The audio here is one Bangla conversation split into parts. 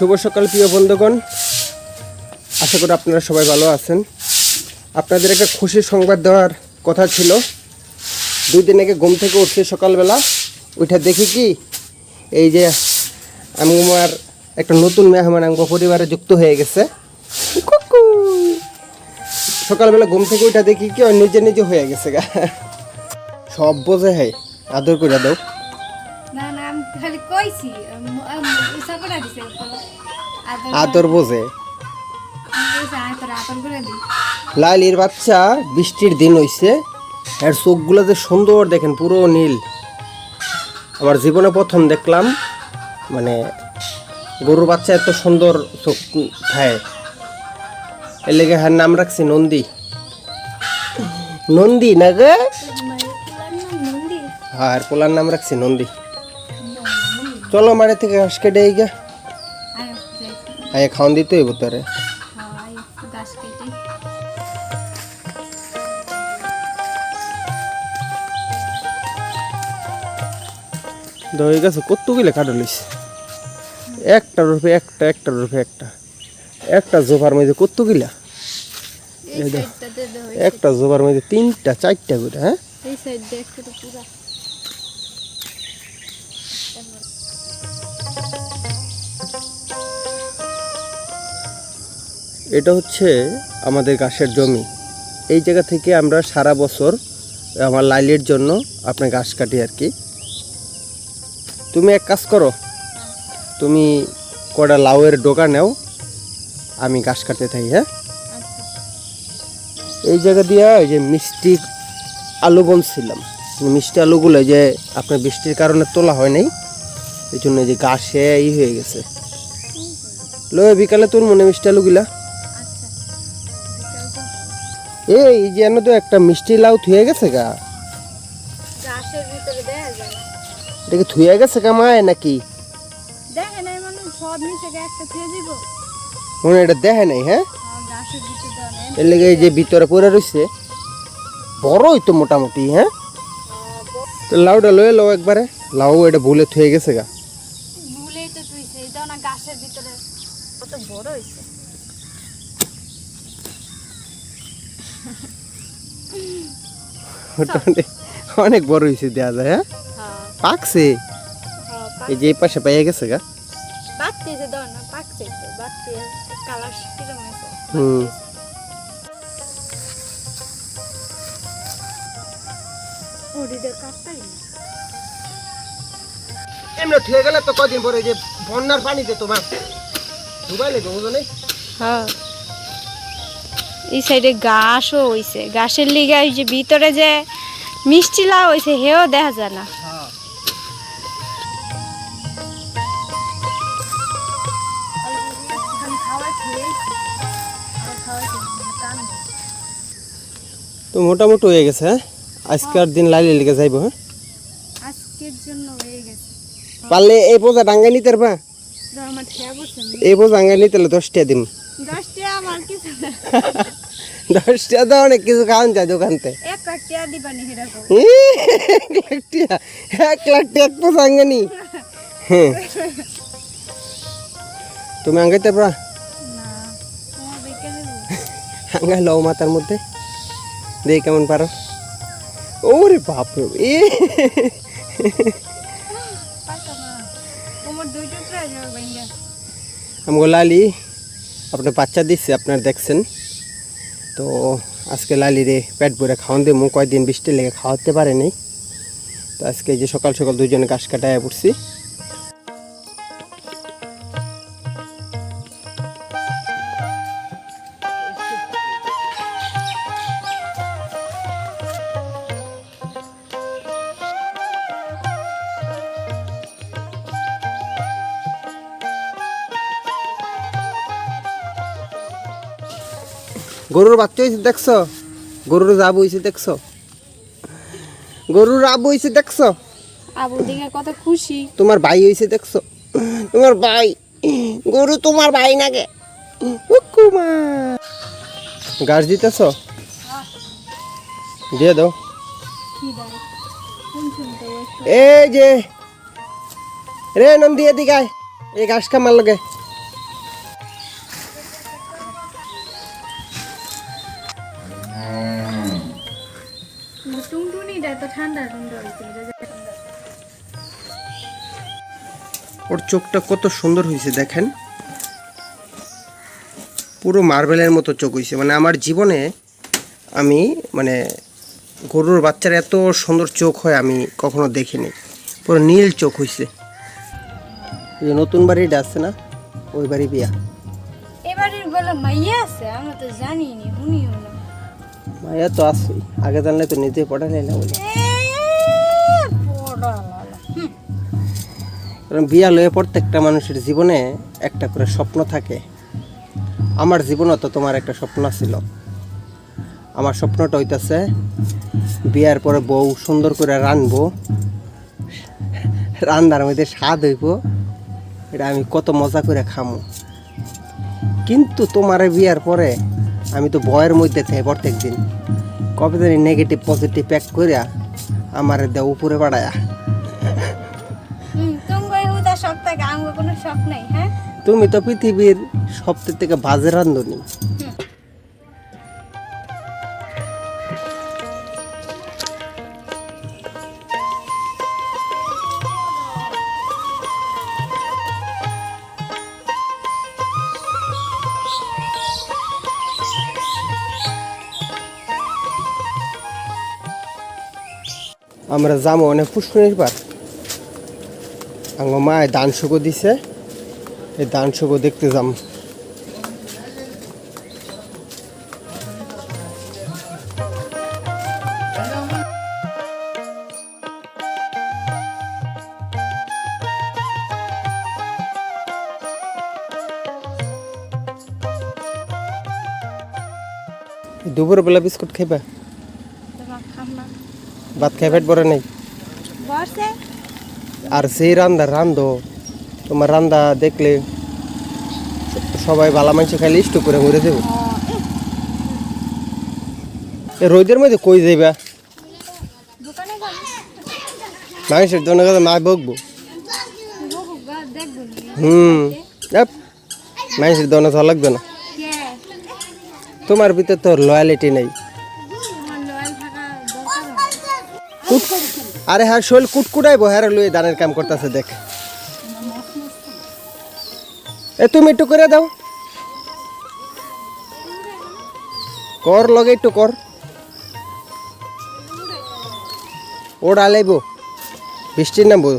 শুভ সকাল প্রিয় বন্ধুগণ, আশা করি আপনারা সবাই ভালো আছেন। আপনাদের একটা খুশির সংবাদ দেওয়ার কথা ছিল। 2 দিন আগে ঘুম থেকে উঠছি সকালবেলা, উঠে দেখি কি এই যে আমার একটা নতুন মেহমান আমার পরিবারে যুক্ত হয়ে গেছে। কুকু। সকালবেলা ঘুম থেকে উঠে দেখি কি নিজে নিজে হয়ে গেছে গা। সব বোঝে হয়, আদর করে দাও। না না আমি খালি কইছি ইচ্ছা করে দিছে আদর বোঝে। আদর করে দিই। লালির বাচ্চা, বৃষ্টির দিন হইছে, এর চোখগুলো যে সুন্দর দেখেন, পুরো নীল। আমার জীবনে প্রথম দেখলাম মানে গরুর বাচ্চা এত সুন্দর চোখ খায়। এর লেগে হ্যাঁ নাম রাখছি নন্দী। নন্দী না গে? হ্যাঁ, আর পোলার নাম রাখছি নন্দী। চলো মাঠে থেকে ঘাস কেটে এই গা, আয় খাওয়ান দিতে হইব তোরে। দই গাছে কত গিলে কাটা লইছে, একটার রূপে একটা, একটার রূপে একটা, একটা জোফার মধ্যে কত গিলা, একটা জোফার মধ্যে 3টা 4টা করে। হ্যাঁ, এটা হচ্ছে আমাদের ঘাসের জমি। এই জায়গা থেকে আমরা সারা বছর আমার লাইলের জন্য আপনার ঘাস কাটি আর কি। তুমি এক কাজ করো, তুমি কটা লাউয়ের ডোকা নেও, আমি ঘাস কাটতে থাকি। হ্যাঁ, এই জায়গা দিয়ে ওই যে মিষ্টি আলু বনছিলাম, মিষ্টি আলুগুলো যে আপনার বৃষ্টির কারণে তোলা হয় নাই, এই জন্য যে ঘাসে হয়ে গেছে। লয়ে বিকালে তোর মনে মিষ্টি আলুগুলা এই যেন তো একটা মিষ্টি লাউ থুয়ে গেছে গা, গাছের ভিতরে দেখা যায়। এটাকে থুয়ে গেছে গা মায় নাকি দেখে নাই মানে সব নিচে একটা থুয়ে দিব। মনে এটা দেখে নাই। হ্যাঁ, গাছের ভিতরে এর লেগে এই যে ভিতরে পড়ে রয়েছে, বড়ই তো মোটামুটি। হ্যাঁ, তো লাউটা লয়ে লাও একবারে, লাউ এটা ভুলে থুয়ে গেছে গা। ভুলেই তো তুইছে, এই দাও না গাছের ভিতরে কত বড় হইছে। মোটামুটি অনেক বড় হয়েছে দেওয়া যায়। হ্যাঁ, পাকছে, এই যে এই পাশে পাইয়া গেছে গা। বাড়তে যে দাও না, পাকছে তো বাড়তে কালার কিরকম হয়েছে। হুম, ওদিকে কাটতাই না। এমনি থুয়ে গেলে তো কদিন পরে যে বন্যার পানিতে তোমার ডুবাই লেগে বুঝো নাই। হ্যাঁ, এই সাইডে ঘাসও হইছে, ঘাসের লিগা ওই যে ভিতরে যে মিষ্টি লাউ হইছে হেও দেখা যায় না। তো মোটামুটি হয়ে গেছে। হ্যাঁ, আজকের দিন লাইলে লেগে যাইব। হ্যাঁ, আজকের জন্য হয়ে গেছে। পারলে এই বোঝা ডাঙ্গাই নিতে পারবা। আমার খেয়া বসে এই বোঝা ডাঙ্গাই নিতে 10 টাকা দিন। 10 টাকা আমার কিছু না। 10 টাকা তো অনেক কিছু খাওয়ান যায় দোকানতে। 1 লাখ টাকা দিবানি হেরাকো। 1 লাখ টাকা, 1 লাখ টাকা এক বোঝা আঙ্গানি। হ্যাঁ, তুমি আঙ্গাইতে পারবা না, তোমার বেকে দেব। আঙ্গাই লও মাথার মধ্যে, দেখি কেমন পারো। ওরে বাপরে, পাকা না, তোমার 2 টুকরা যাবে ভাইঙ্গা। আমগো লালি আপনার বাচ্চা দিচ্ছে, আপনার দেখছেন তো। আজকে লালি রে পেট ভরে খাওয়ান দিয়ে কয়েকদিন বৃষ্টি লেগে খাওয়াতে পারেনি। তো আজকে এই যে সকাল সকাল দুজনে ঘাস কাটায় পড়ছি। গরুর বাচ্চা হয়েছে দেখছো, গরুর জাব হয়েছে দেখছো, গরুর আব হয়েছে দেখছো। আবু দিকে কত খুশি। তোমার ভাই হয়েছে দেখছো, তোমার ভাই। গরু তোমার ভাই নাগে। ঘাস দিতেছ, দিয়ে দাও। এই যে রে নন্দী এদিকে আয়, এই ঘাস খামার লগে ওর চোখটা কত সুন্দর হয়েছে দেখেন, পুরো মার্বেলের মতো চোখ হয়েছে। মানে আমার জীবনে আমি মানে গরুর বাচ্চার এত সুন্দর চোখ হয় আমি কখনো দেখিনি। পুরো নীল চোখ হয়েছে। এই যে নতুন বাড়িটা আছে না, ওই বাড়ি বিয়া। এবারের বলে মাইয়া আছে, আমরা তো জানিনি, শুনিও না। মায়া তো আছে, আগে জানলে তো নিজে পড়ালে না বলে। কারণ বিয়া লয়ে প্রত্যেকটা মানুষের জীবনে একটা করে স্বপ্ন থাকে। আমার জীবনও তো তোমার একটা স্বপ্ন ছিল। আমার স্বপ্নটা হইতাছে বিয়ার পরে বউ সুন্দর করে রানবো, রান্নার মধ্যে স্বাদ হইব, এটা আমি কত মজা করে খামো। কিন্তু তোমার বিয়ার পরে আমি তো ভয়ের মধ্যে থাকি প্রত্যেক দিন, কবে জানি নেগেটিভ পজিটিভ প্যাক করিয়া আমার দেওয়া উপরে বাড়ায়া। কোনো শখ নাই। হ্যাঁ, তুমি তো পৃথিবীর সবথেকে থেকে বাজে রান্ধনি। আমরা যাবো অনেক পুষ্করিণীর পার। আমার মায়ে দান শুকো দিছে, এই দান শুকো দেখতে যাম। দুপুর বেলা বিস্কুট খাইবা? ভাত খাই পেট ভরে নাই? আর সেই রান্ধো তোমার রান্দা দেখলে সবাই ভালো মানুষ খাইলে ইষ্ট করে মরে দেব। রোদের মধ্যে কই যাইবা? মানুষের জন্য মা বকবো। মানুষের দোনো ভালো লাগবে না। তোমার ভিতরে তোর লয়ালিটি নেই। আরে হ্যাঁ, শৈল কুটকুটাইবো, হ্যাঁ লুয়ে দানের কাম করতেছে দেখ। তুমি একটু করে দাও, কর লগে একটু কর। ওড়া লাইব, বৃষ্টির নামবো।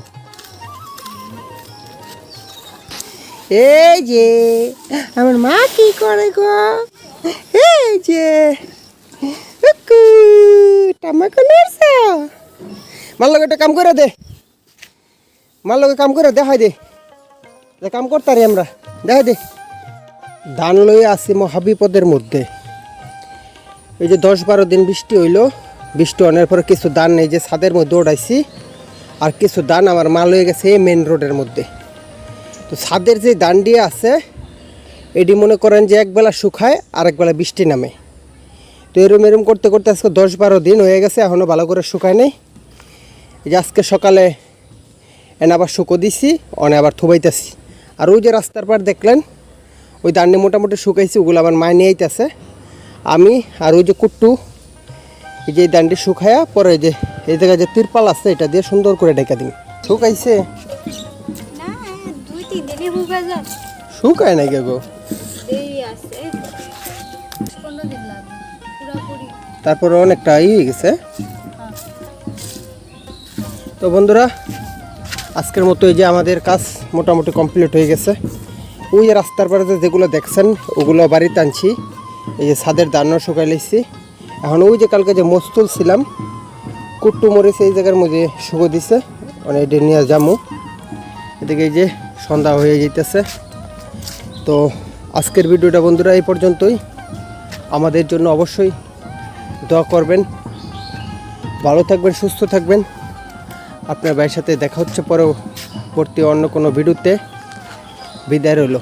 এই যে আমার মা কি করে গো, এই যে টামাকো নাড়ছে। মার লগে একটা কাম করে দে, মার লগে কাম করে দেখাই দে, কাম করতারি আমরা, দেখাই দে। ধান লই আসি মহাবিপদের মধ্যে। এই যে 10-12 দিন বৃষ্টি হইলো, বৃষ্টি অনেক পরে কিছু ধান এই যে ছাদের মধ্যে উড়াইছি, আর কিছু ধান আমার মা লয়ে গেছে এই মেন রোডের মধ্যে। তো ছাদের যে ধানটি আছে এটি মনে করেন যে একবেলা শুকায় আর একবেলা বৃষ্টি নামে। তো এরম করতে করতে আজকে 10-12 দিন হয়ে গেছে, এখনও ভালো করে শুকায় নেই। এই যে আজকে সকালে এনে আবার শুকো দিছি, অনে আবার থুবাইতেছি। আর ওই যে রাস্তার পার দেখলেন ওই ধানটি মোটামুটি শুকাইছি, ওগুলো আবার মায় নিয়ে আইতেছে। আমি আর ওই যে কুট্টু এই যে ধানটি শুকায়া পরে যে এই জায়গায় যে তিরপাল আছে এটা দিয়ে সুন্দর করে ঢেকে দিন। শুকাইছে? শুকায় নাই গো, তারপরে অনেকটা হয়ে গেছে। তো বন্ধুরা, আজকের মতো এই যে আমাদের কাজ মোটামুটি কমপ্লিট হয়ে গেছে। ওই যে রাস্তার পাড়ে যেগুলো দেখছেন ওগুলো বাড়িতে আনছি। এই যে ছাদের দানও শুকাই লাইছি। এখন ওই যে কালকে যে মোচ তুলছিলাম কুট্টু মরিছে এই জায়গার মধ্যে শুকো দিছে, মানে এটা নিয়ে যামু। এদিকে এই যে সন্ধ্যা হয়ে যেতেছে। তো আজকের ভিডিওটা বন্ধুরা এই পর্যন্তই। আমাদের জন্য অবশ্যই দোয়া করবেন, ভালো থাকবেন, সুস্থ থাকবেন। আপনার ভাইয়ের সাথে দেখা হচ্ছে পরবর্তী অন্য কোনো ভিডিওতে। বিদায় রইল।